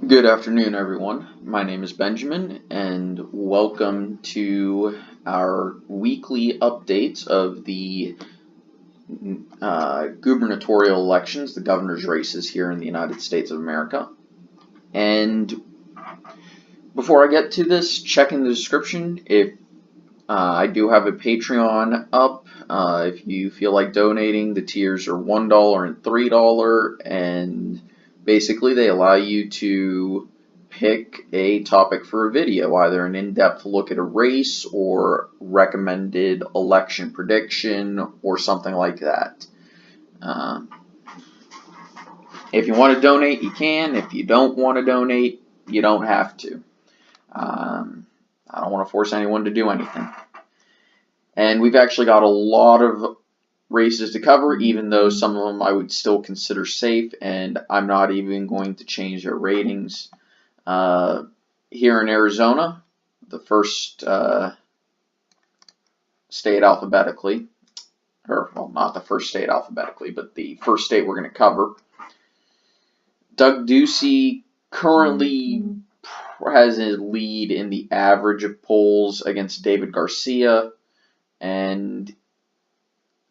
Good afternoon, everyone. My name is Benjamin, and welcome to our weekly updates of the gubernatorial elections, the governor's races here in the United States of America. And before I get to this, check in the description if I do have a Patreon up. If you feel like donating, the tiers are $1 and $3, and basically they allow you to pick a topic for a video, either an in-depth look at a race or recommended election prediction or something like that. If you want to donate, you can. If you don't want to donate, you don't have to. I don't want to force anyone to do anything. And we've actually got a lot of races to cover, even though some of them I would still consider safe, and I'm not even going to change their ratings. Here in Arizona, the first state alphabetically, or well, not the first state alphabetically, but the first state we're going to cover, Doug Ducey currently has a lead in the average of polls against David Garcia, and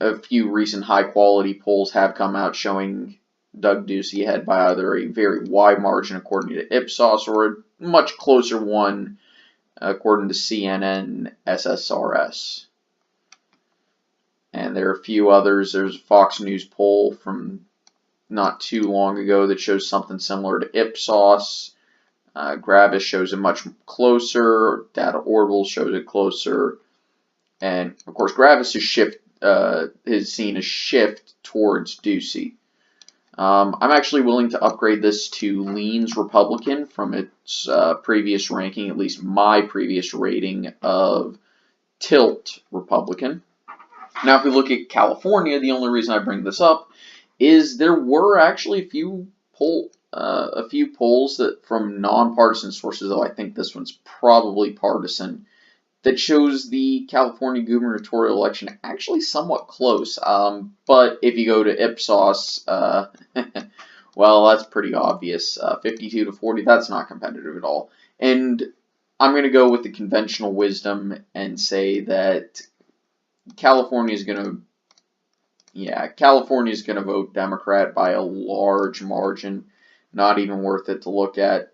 a few recent high-quality polls have come out showing Doug Ducey ahead by either a very wide margin according to Ipsos or a much closer one according to CNN SSRS. And there are a few others. There's a Fox News poll from not too long ago that shows something similar to Ipsos. Gravis shows it much closer. Data Orbital shows it closer. And, of course, Gravis has seen a shift towards Ducey. I'm actually willing to upgrade this to leans Republican from its previous ranking, at least my previous rating of tilt Republican. Now, if we look at California, the only reason I bring this up is there were actually a few polls that from nonpartisan sources, though I think this one's probably partisan, that shows the California gubernatorial election actually somewhat close. But if you go to Ipsos, well, that's pretty obvious. 52 to 40, that's not competitive at all. And I'm going to go with the conventional wisdom and say that California is going to vote Democrat by a large margin. Not even worth it to look at.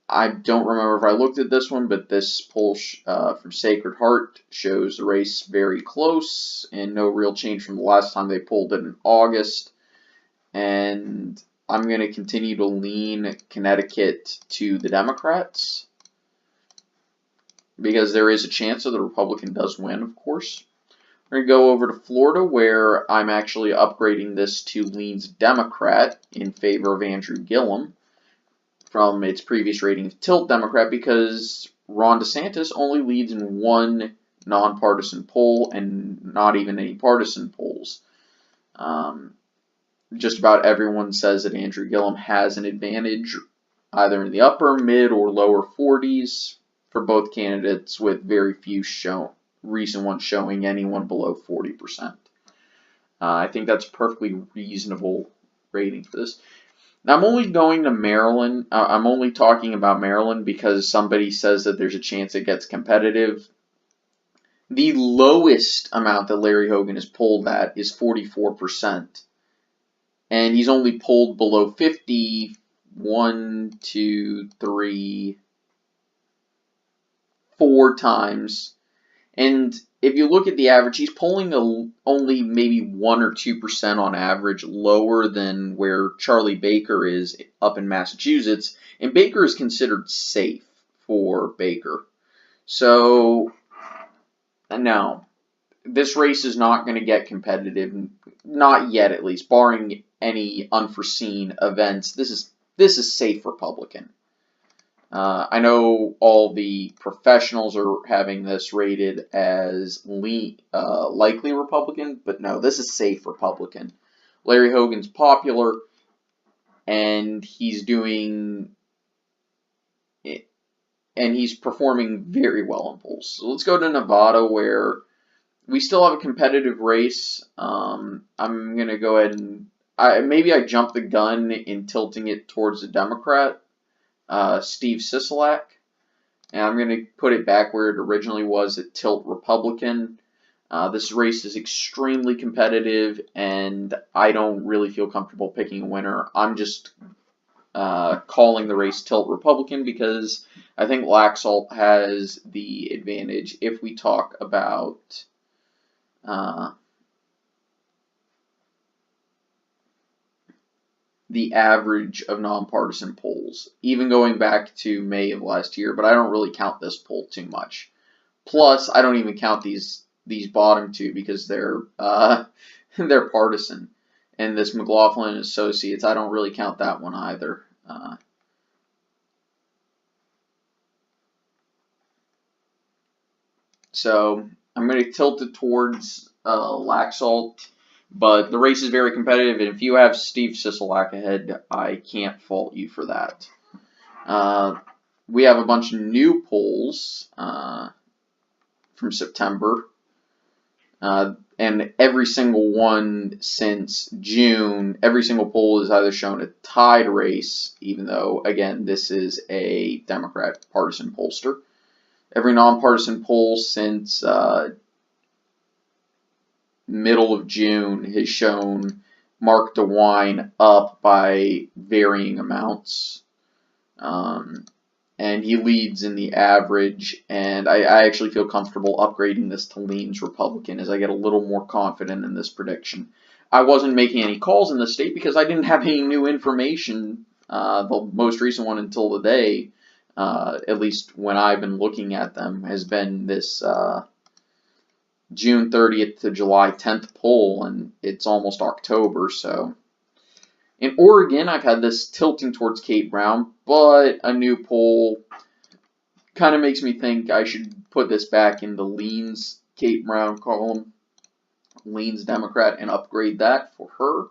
I don't remember if I looked at this one, but this poll from Sacred Heart shows the race very close and no real change from the last time they polled it in August. And I'm going to continue to lean Connecticut to the Democrats because there is a chance that the Republican does win, of course. We're going to go over to Florida, where I'm actually upgrading this to leans Democrat in favor of Andrew Gillum from its previous rating of tilt Democrat, because Ron DeSantis only leads in one nonpartisan poll and not even any partisan polls. Just about everyone says that Andrew Gillum has an advantage either in the upper, mid, or lower 40s for both candidates, with very few recent ones showing anyone below 40%. I think that's a perfectly reasonable rating for this. Now, I'm only going to Maryland. I'm only talking about Maryland because somebody says that there's a chance it gets competitive. The lowest amount that Larry Hogan is polled at is 44%. And he's only polled below 50 1, 2, 3, 4 times. And if you look at the average, he's polling only maybe 1 or 2% on average lower than where Charlie Baker is up in Massachusetts. And Baker is considered safe for Baker. So, no, this race is not going to get competitive. Not yet, at least, barring any unforeseen events. This is safe Republican. I know all the professionals are having this rated as likely Republican, but no, this is safe Republican. Larry Hogan's popular, and he's performing very well in polls. So let's go to Nevada, where we still have a competitive race. I'm going to go ahead and maybe I jumped the gun in tilting it towards the Democrat. Steve Sisolak. And I'm going to put it back where it originally was at Tilt Republican. This race is extremely competitive, and I don't really feel comfortable picking a winner. I'm just calling the race Tilt Republican because I think Laxalt has the advantage if we talk about the average of nonpartisan polls, even going back to May of last year, but I don't really count this poll too much. Plus, I don't even count these bottom two because they're they're partisan. And this McLaughlin and Associates, I don't really count that one either. So I'm going to tilt it towards Laxalt, but the race is very competitive, and if you have Steve Sisolak ahead, I can't fault you for that. We have a bunch of new polls from September, and every single one since June, every single poll has either shown a tied race, even though, again, this is a Democrat partisan pollster. Every nonpartisan poll since middle of June has shown Mark DeWine up by varying amounts. And he leads in the average, and I actually feel comfortable upgrading this to leans Republican as I get a little more confident in this prediction. I wasn't making any calls in the state because I didn't have any new information, the most recent one until today, at least when I've been looking at them, has been this June 30th to July 10th poll, and it's almost October, so. In Oregon, I've had this tilting towards Kate Brown, but a new poll kind of makes me think I should put this back in the leans Kate Brown column, leans Democrat, and upgrade that for her.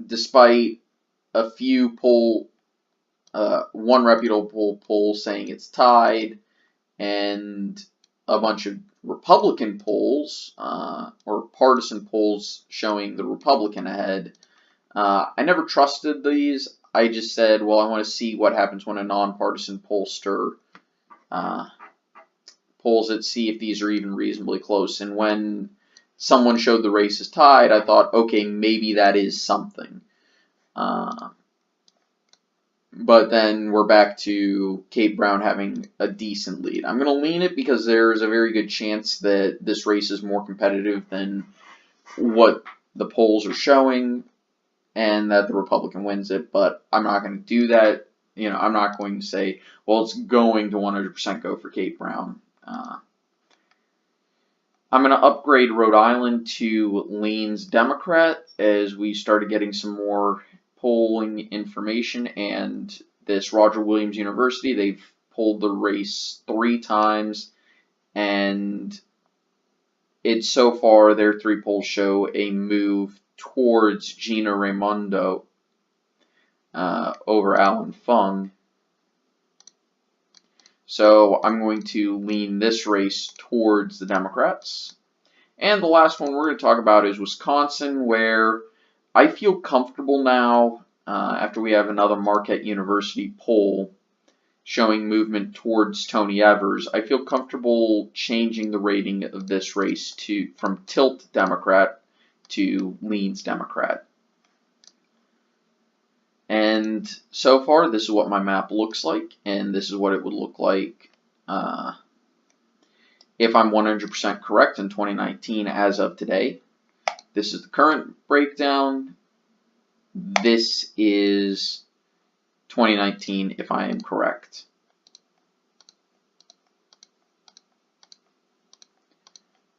Despite a few one reputable poll saying it's tied, and a bunch of Republican polls, or partisan polls showing the Republican ahead. I never trusted these. I just said, well, I want to see what happens when a nonpartisan pollster polls it, see if these are even reasonably close. And when someone showed the race is tied, I thought, okay, maybe that is something. But then we're back to Kate Brown having a decent lead. I'm going to lean it because there's a very good chance that this race is more competitive than what the polls are showing, and that the Republican wins it, but I'm not going to do that. You know, I'm not going to say, well, it's going to 100% go for Kate Brown. I'm going to upgrade Rhode Island to leans Democrat as we started getting some more polling information, and this Roger Williams University, they've polled the race 3 times, and it's so far, their 3 polls show a move towards Gina Raimondo over Alan Fung. So I'm going to lean this race towards the Democrats. And the last one we're going to talk about is Wisconsin, where I feel comfortable now, after we have another Marquette University poll showing movement towards Tony Evers. I feel comfortable changing the rating of this race from Tilt Democrat to leans Democrat. And so far, this is what my map looks like, and this is what it would look like if I'm 100% correct in 2019 as of today. This is the current breakdown. This is 2019 if I am correct.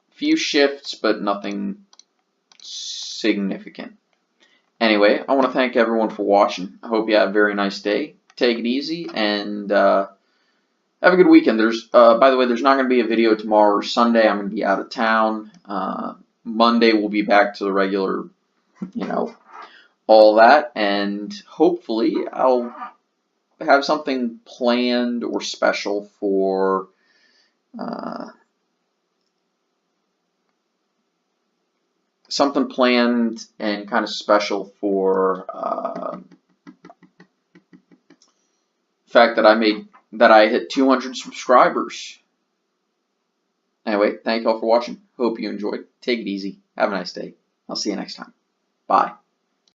Few shifts, but nothing significant. Anyway, I want to thank everyone for watching. I hope you have a very nice day. Take it easy, and have a good weekend. By the way, there's not going to be a video tomorrow or Sunday. I'm going to be out of town. Monday we'll be back to the regular, all that, and hopefully I'll have something planned or special for something planned and kind of special for fact that I hit 200 subscribers. Anyway, thank you all for watching. Hope you enjoyed. Take it easy. Have a nice day. I'll see you next time. Bye.